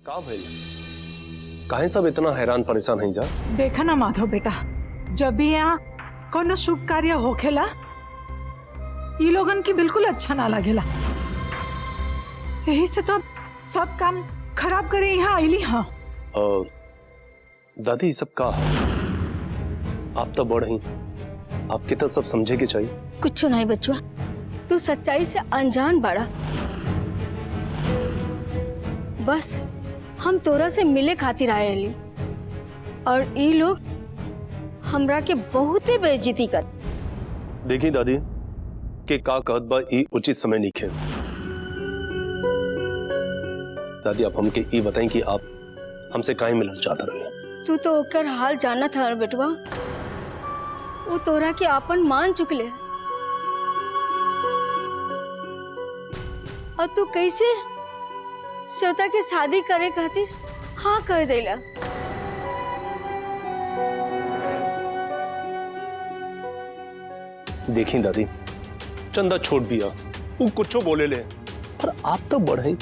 का भइल? काहे सब इतना हैरान परेशान है जा? देखा ना माधव बेटा, जब भी यहाँ कोनो शुभ कार्य होखेला ये लोगन की बिल्कुल अच्छा ना लगेला। यही से तो सब काम खराब करे यहाँ आईली। हाँ दादी सब का आप तो बड़ ही, आपके तो सब समझे के चाहिए। कुछ नहीं बचुआ, तू सच्चाई से अनजान बाड़ा। बस हम तोरा से मिले खातिर आए ली और ई लोग हमरा के बहुते बेइज्जती कर। देखी दादी के का कहत बा ई उचित समय नहीं खे। दादी आप हमके ई बताएं कि आप हमसे काहे मिलना चाहता रहे? तू तो ओकर हाल जाना था बेटवा, वो तोरा के आपन मान चुकले और तू कैसे श्वेता के शादी करे खातिर हाँ कह देला। देखी दादी चंदा छोड़ दिया, वो कुछ बोले ले, पर आप तो बड़ हैं,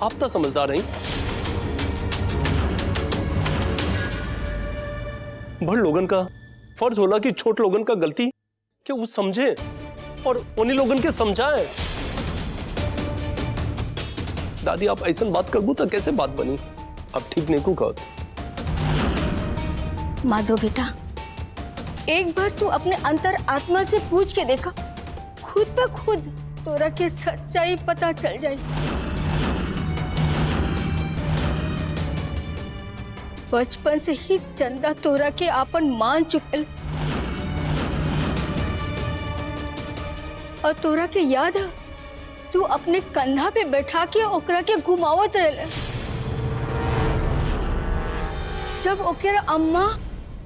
आप तो समझदार हैं। बड़ लोगन का फर्ज होला कि छोट लोगन का गलती कि वो समझे और उन्हीं लोगन के समझाए। दादी आप ऐसा बात करबू तो कैसे बात बनी? अब ठीक नहीं को कहत। माधव बेटा, एक बार तू अपने अंतर आत्मा से पूछ के देखा, खुद पे खुद तोरा के सच्चाई पता चल जाए। बचपन से ही चंदा तोरा के आपन मान चुकल और तोरा के याद है तू अपने कंधा पे बैठा के ओकरा के घुमावत रहले। जब ओकरा अम्मा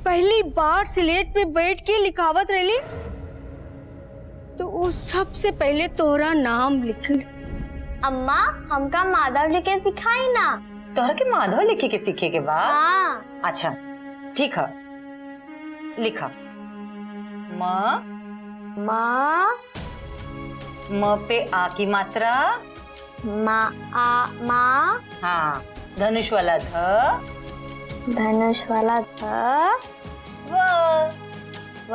पहली बार स्लेट पे बैठ के लिखावत रहली तो वो सबसे पहले तोरा नाम लिखल। अम्मा हमका माधव लिखे सिखाई ना। तोहरा के माधव लिखे के सीखे के बाद? हाँ। अच्छा ठीक है, लिखा माँ। माँ। म पे आ की मात्रा। माँ आ माँ। हाँ, धनुष वाला ध। धनुष वाला ध। व। व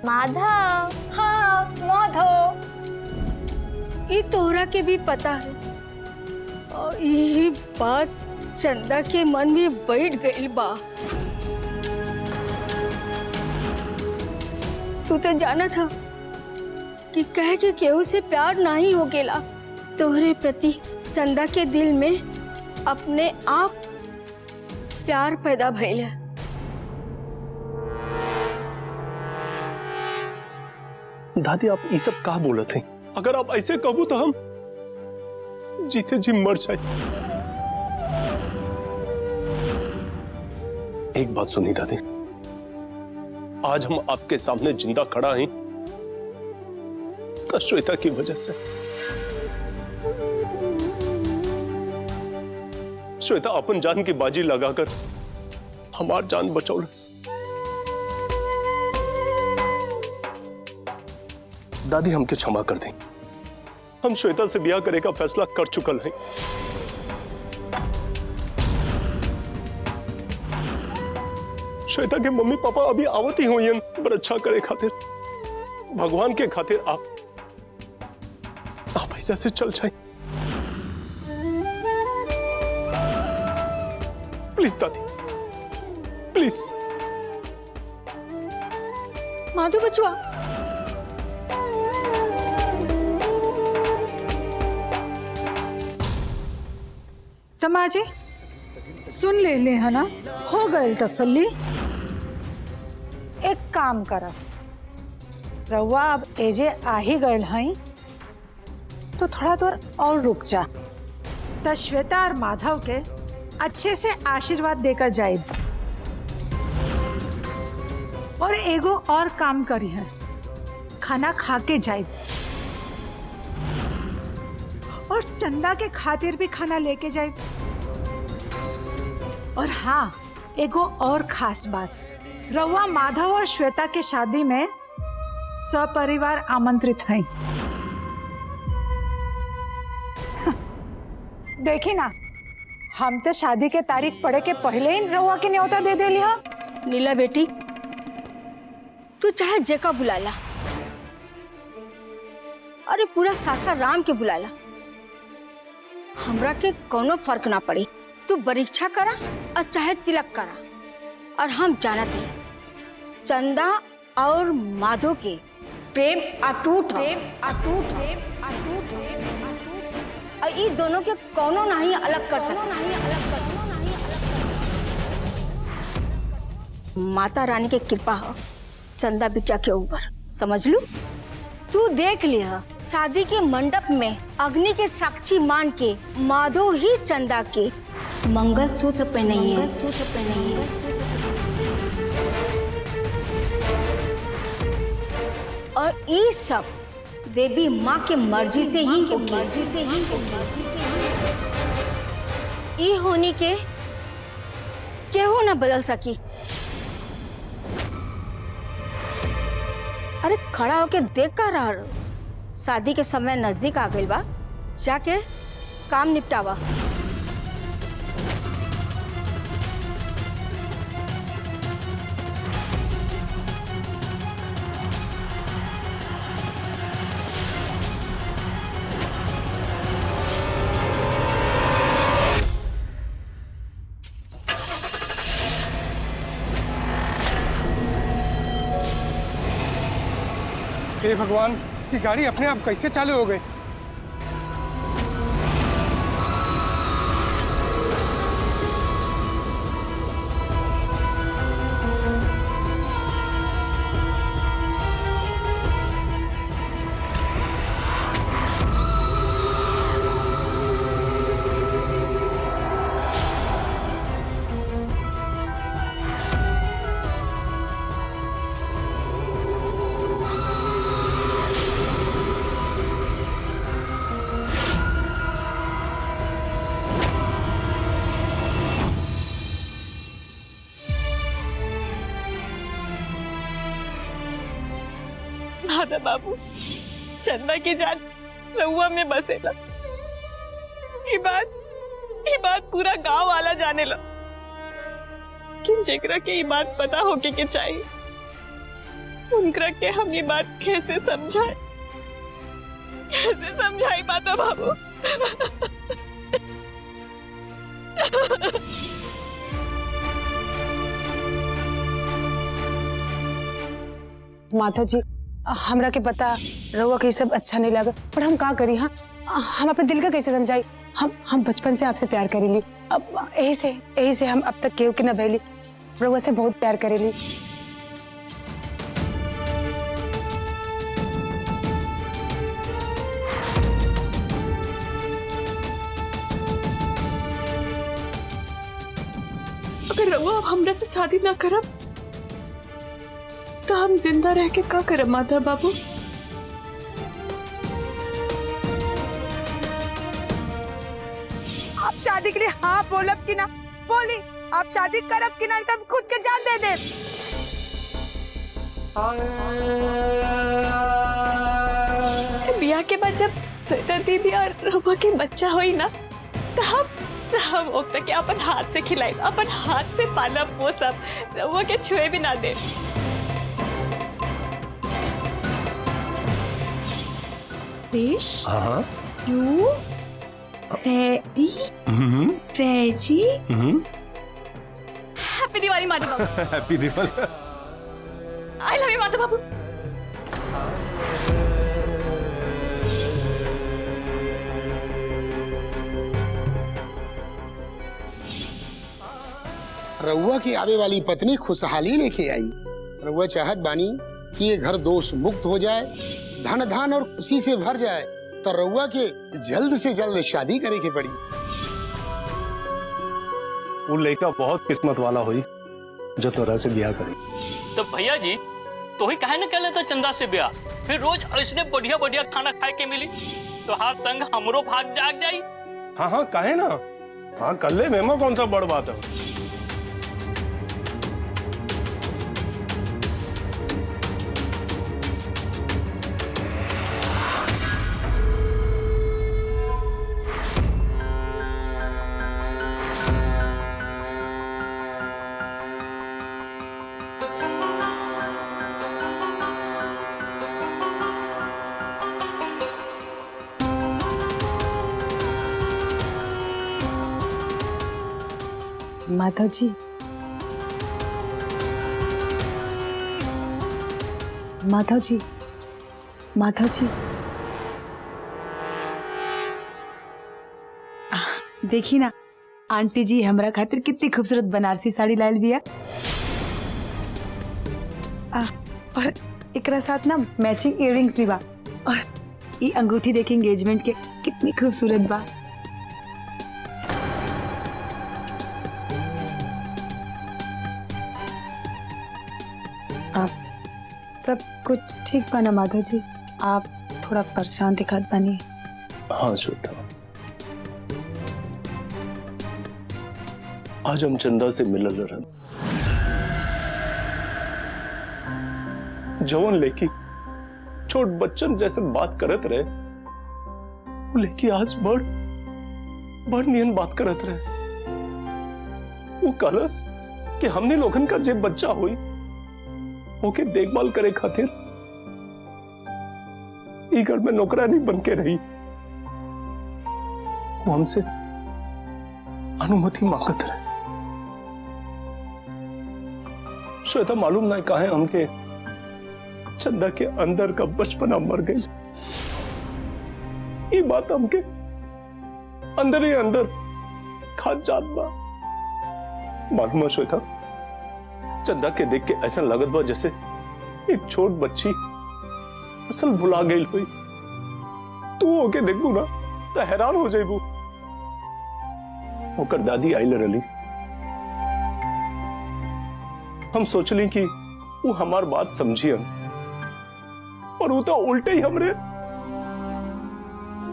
माधव। हाँ माधव। ये तोरा के भी पता है और यही बात चंदा के मन में बैठ गई बा। तू तो जाना था कि कह के केहू से प्यार नहीं हो गेला। तोहरे प्रति चंदा के दिल में अपने आप प्यार पैदा भइल है। दादी आप ये सब कहा बोलत हैं? अगर आप ऐसे कहबू तो हम जीते जी मर जाए। एक बात सुनी दादी, आज हम आपके सामने जिंदा खड़ा हैं तो श्वेता की वजह से। श्वेता अपन जान की बाजी लगाकर हमार जान बचौलस। दादी हमके क्षमा कर दें, हम श्वेता से ब्याह करे का फैसला कर चुकल हैं। श्वेता के मम्मी पापा अभी आवत ही हुई पर अच्छा करे खातिर, भगवान के खातिर आप ऐसा से चल जाए प्लीज दादी, प्लीज। माधव बचुआ, तमाजे सुन ले है ना, हो गए तसल्ली। एक काम करा, रउआ अब एजे आ ही गए हैं तो थोड़ा देर और रुक जा, तो श्वेता और माधव के अच्छे से आशीर्वाद देकर जाए। और एगो और काम करी है, खाना खा के जाए और चंदा के खातिर भी खाना लेके जाए। और हाँ, एगो और खास बात, रउआ माधव और श्वेता के शादी में सपरिवार आमंत्रित हैं। देखी ना, हम तो शादी के तारीख पड़े के पहले ही रहुआ के न्योता दे लिया। नीला बेटी, तू चाहे जेका बुला ला, अरे पूरा सासाराम के बुला ला, हमरा के कोनो फर्क ना पड़ी। तू परीक्षा करा और चाहे तिलक करा, और हम जानते हैं चंदा और माधो के प्रेम अटूट है, अटूट है, अटूट है, अटूट। और ये दोनों के कोनो नहीं अलग कर सकते। माता रानी के कृपा हो चंदा बिटिया के ऊपर, समझ लू। तू देख लिया, शादी के मंडप में अग्नि के साक्षी मान के माधो ही चंदा के मंगलसूत्र पहनाई है, सूत्र पहनाई है। और ये सब देवी माँ के मर्जी से ही होगी, मर्जी से ही होगी। ये होने के केहू ना बदल सकी। अरे खड़ा होके देख कर रहा, शादी के समय नजदीक आ गई बा, जाके काम निपटावा। हे भगवान, ये गाड़ी अपने आप कैसे चालू हो गई? माता बाबू, चंदा की जान रहुआ में बसेला। ये बात पूरा गांव वाला जाने ला, कि जेकरा के ये बात पता होके के चाहिए, उनकरा के हम ये बात कैसे समझाए माता बाबू। माता जी, हमरा के पता रहुआ के सब अच्छा नहीं लगा, पर हम का करी? हाँ, हम अपने दिल का कैसे समझाई? हम बचपन से आपसे प्यार करेली, अब यही से हम अब तक केहू के न भैली, रहुआ से बहुत प्यार करेली। अगर रहुआ अब हमरा से शादी ना करब तो हम जिंदा रह के क्या करब माता बाबू? आप शादी के लिए हाँ बोलब कि ना बोली? आप शादी करब कि ना? हम खुद के जान दे दे। बिया के बाद जब स्वेटर दीदी और रहुआ के बच्चा होई ना, तो हम ओकरा के अपन हाथ से खिलाई, अपन हाथ से पालब, वो सब रहुआ के छुए भी ना दे। Fish? हाँ You? Very? Veggie? Happy Diwali माता बाबू। Happy Diwali. I love you माता बाबू। रउआ की आवे वाली पत्नी खुशहाली लेके आई। रउआ चाहत बानी कि ये घर दोष मुक्त हो जाए, धन धान और खुशी से भर जाए, तो रउआ के जल्द से जल्द शादी करे के पड़ी। वो लड़का बहुत किस्मत वाला हुई जो तोरा से ब्याह करे। तो भैया जी, तो ही काहे न कर लेता चंदा से ब्याह, फिर रोज ऐसने बढ़िया बढ़िया खाना खाए के मिली, तो हाथ तंग हमरो भाग जाग जाई। हाँ काहे ना, हाँ कर ले, मेमा कौन सा बड़ बात है। माधव जी, माधव जी, माधव जी, देखी ना आंटी जी हमरा खातिर कितनी खूबसूरत बनारसी साड़ी लायल बिया। और एकरा साथ ना मैचिंग इयररिंग्स भी बा। और ये अंगूठी देखी एंगेजमेंट के कितनी खूबसूरत बा। आप सब कुछ ठीक बा ना माधव जी? आप थोड़ा परेशान दिखात बानी। हाँ श्वेता, आज हम चंदा से मिलल रहन। जवन लेकी छोट बच्चन जैसे बात करत रहे, वो लेकी आज बड़ नियन बात करत रहे। वो कलस कि हमने लोगन का जे बच्चा हुई ओके देखभाल करे खातिर ई घर में नौकरानी बन के रही। वो हमसे अनुमति मांगत रहे। श्वेता, मालूम नहीं कहा है हमके चंदा के अंदर का बचपना मर गई। ये बात हमके अंदर ही अंदर खाद जात बा। मालूम है श्वेता, चंदा के देख के ऐसा लगत बा जैसे एक छोट बच्ची असल भुला गई हुई। तू ओके देखबू ना तो हैरान हो जाइबू। ओकर दादी आइल रही। हम सोचली कि वो हमार बात समझियन, और वो तो उल्टे ही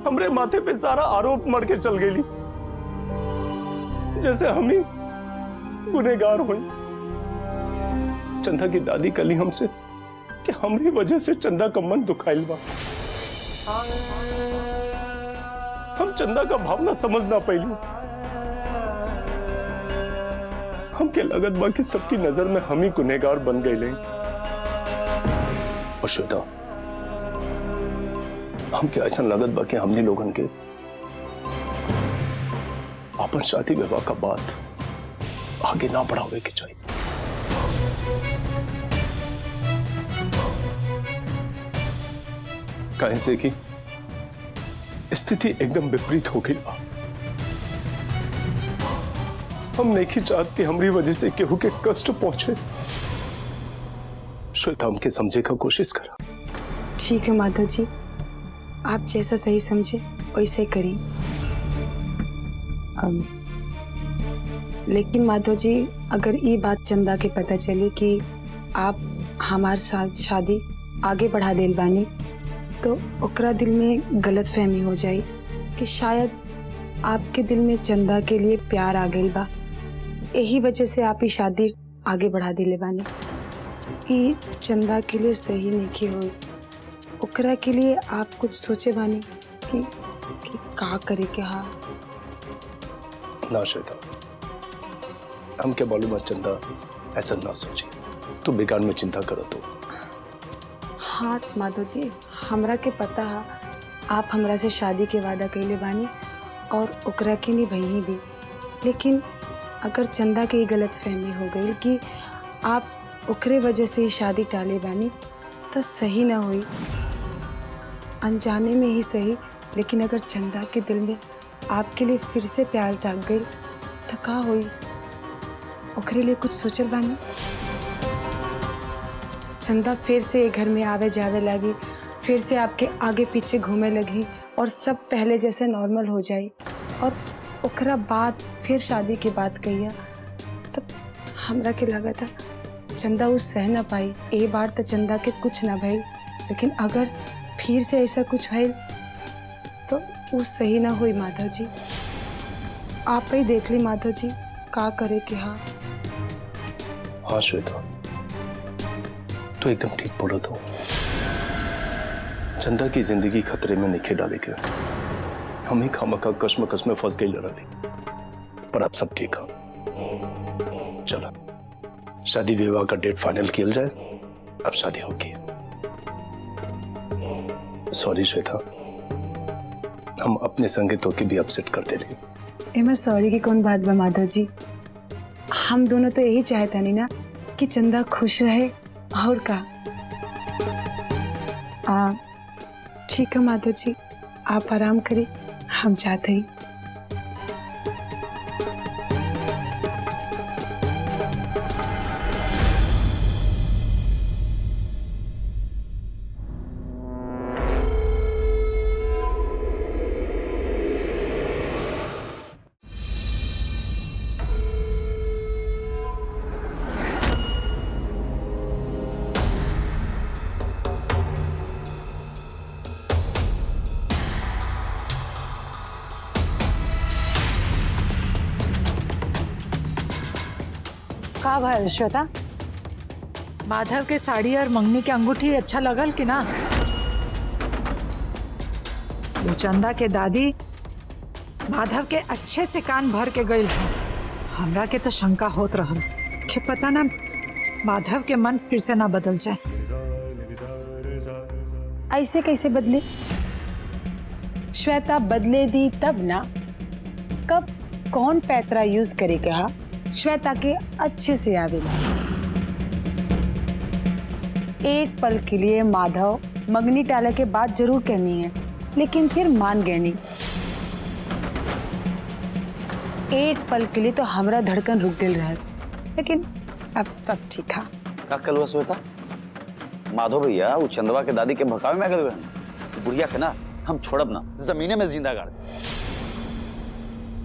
हमरे माथे पे सारा आरोप मर के चल गई, जैसे हम ही गुनहगार हुई। चंदा की दादी कली हमसे कि हमारी वजह से चंदा का मन दुखाइल बा। हम चंदा का भावना समझ ना पाइलू। हमके लगत बा कि सबकी नजर में हम ही गुनहगार बन गए। और श्वेता, हमके ऐसा लगत बा कि हमने लोगन के अपन शादी विवाह का बात आगे ना बढ़ावे के चाहिए। कैसे कि स्थिति एकदम विपरीत हो गई बा। हम नहीं चाहते कि हमारी वजह से केहू के कष्ट पहुंचे। श्वेता, हमके समझे का कोशिश करा। ठीक है माधव जी, आप जैसा सही समझे वैसे करिए। लेकिन माधव जी, अगर ये बात चंदा के पता चली कि आप हमारे साथ शादी आगे बढ़ा देल बानी, तो ओकरा दिल में गलत फहमी हो जाए कि शायद आपके दिल में चंदा के लिए प्यार आ गइल बा, यही वजह से आप ही शादी आगे बढ़ा दिले बानी। ये चंदा के लिए सही नहीं हो। ओकरा के लिए आप कुछ सोचे बानी कि का करे के? हाँ ना श्वेता, हम क्या मालूम है चंदा ऐसा ना सोची। तू बेकार में चिंता करो तो। हाँ माधव जी, हमरा के पता है आप हमरा से शादी के वादा कइले बानी और ओकरा के निभाई भी। लेकिन अगर चंदा के गलत फहमी हो गई कि आप ओकरे वजह से ही शादी टाले बानी, तो सही ना हुई। अनजाने में ही सही, लेकिन अगर चंदा के दिल में आपके लिए फिर से प्यार जाग गई तो का हुई? ओकरे लिए कुछ सोचल बानी? चंदा फिर से घर में आवे जावे लगी, फिर से आपके आगे पीछे घूमे लगी और सब पहले जैसे नॉर्मल हो जाए, और ओकरा बाद फिर शादी की बात कहिया, तब हमरा के लगा था चंदा उस सह ना पाई। एक बार तो चंदा के कुछ ना भइल, लेकिन अगर फिर से ऐसा कुछ भइल तो वो सही ना हुई। माधव जी, आप ही देख ली माधव जी, का करे कि? हाँ श्वेता, तो एकदम ठीक बोलो। तो चंदा की जिंदगी खतरे में नहीं डाले के हम ही खामखा कश्मकश में फंस गई लड़ा ली। पर अब सब ठीक है। चलो शादी विवाह का डेट फाइनल किया जाए। अब शादी होगी। सॉरी श्वेता, हम अपने संगीतों की भी अपसेट करते रहे। एमा सॉरी की कौन बात बा माधव जी? हम दोनों तो यही चाहता नहीं ना कि चंदा खुश रहे। और का ठीक है माधव जी, आप आराम करिए, हम चाहते हैं। का भाई श्वेता, माधव के साड़ी और मंगनी के अंगूठी अच्छा लगल कि ना? वो चंदा के दादी माधव के अच्छे से कान भर के गई है। हमरा के तो शंका होत रहल कि पता ना माधव के मन फिर से ना बदल जाए। ऐसे कैसे बदले? श्वेता बदले दी तब ना, कब कौन पैतरा यूज करे कहा श्वेता के अच्छे से आवेला। एक पल के लिए माधव मंगनी टाले के बात जरूर कहनी है, लेकिन फिर मान गए नहीं। एक पल के लिए तो हमरा धड़कन रुक गई रहा, लेकिन अब सब ठीक है। का कल हुआ श्वेता? माधव भैया वो चंदवा के दादी के भड़कावे में गए हैं। बुढ़िया के ना हम छोड़ब ना, जमीने में जिंदा गाड़ दे।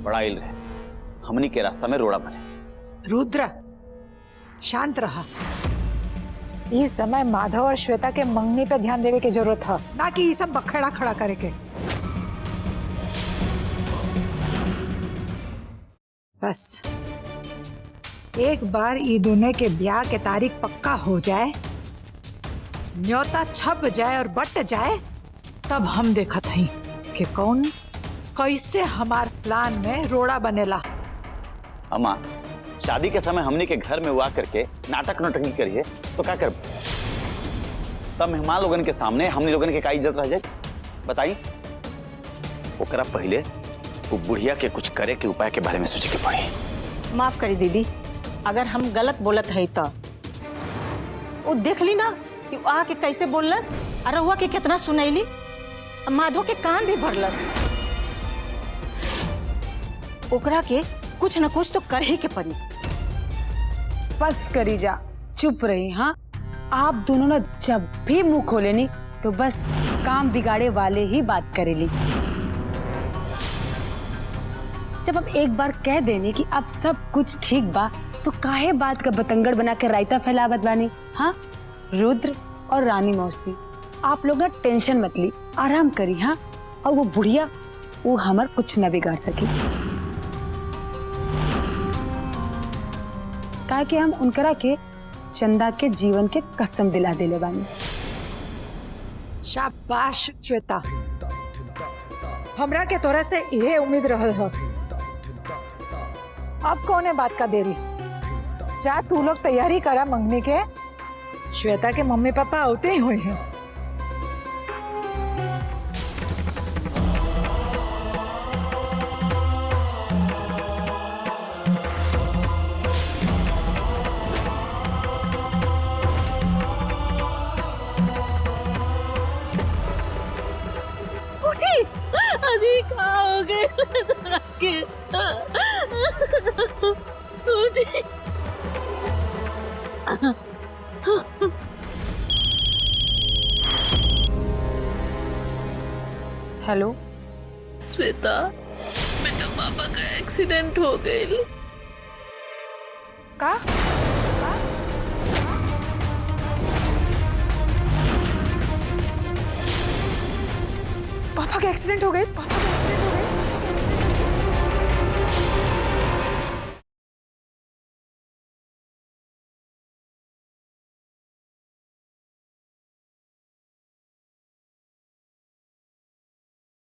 बड़ा इल रहे, हमनी के रास्ता में रोड़ा बने। रुद्र शांत रहा। इस समय माधव और श्वेता के मंगनी पे ध्यान देवे की जरूरत है, ना कि ये सब बखेड़ा खड़ा करे के। बस एक बार ये दोनों के ब्याह के तारीख पक्का हो जाए, न्योता छप जाए और बट जाए, तब हम देखत हई कि कौन कैसे हमार प्लान में रोड़ा बनेला। अम्मा, शादी के समय हमनी के घर में हुआ करके नाटक नौटंकी करिए तो क्या कर? तब मेहमान लोगन के सामने हमनी लोगन के का इज्जत रह जाए? बताई। ओकरा पहले वो बुढ़िया के कुछ करे के उपाय के बारे में सोचे के पड़ी। माफ करी दीदी, अगर हम गलत बोलत है तो वो देख ली ना कि वो आके कैसे बोललस, और हुआ के कितना सुनैली, माधो के कान भी भरलस। ओकरा के कुछ न कुछ तो कर ही के पड़ी। बस करी जा, चुप रही। हाँ, आप दोनों ना जब भी मुंह खोले नी तो बस काम बिगाड़े वाले ही बात करेली। जब अब एक बार कह देनी कि अब सब कुछ ठीक बा, तो काहे बात का बतंगड़ बना के रायता फैलावत बानी? हाँ, रुद्र और रानी मौसी, आप लोग ना टेंशन मत ली, आराम करी। हाँ, और वो बुढ़िया वो हमार कुछ न बिगाड़ सकी, काहे कि हम उनकरा के चंदा के जीवन के कसम दिला देले बानी। शाबाश श्वेता, हमरा के तोरा से यह उम्मीद रहल है। अब कौन है बात का देरी? जा तू लोग तैयारी करा मंगनी के, श्वेता के मम्मी पापा आते ही हुए हैं। हेलो श्वेता, बेटा पापा का एक्सीडेंट हो गई। का? पापा का एक्सीडेंट हो गए? पापा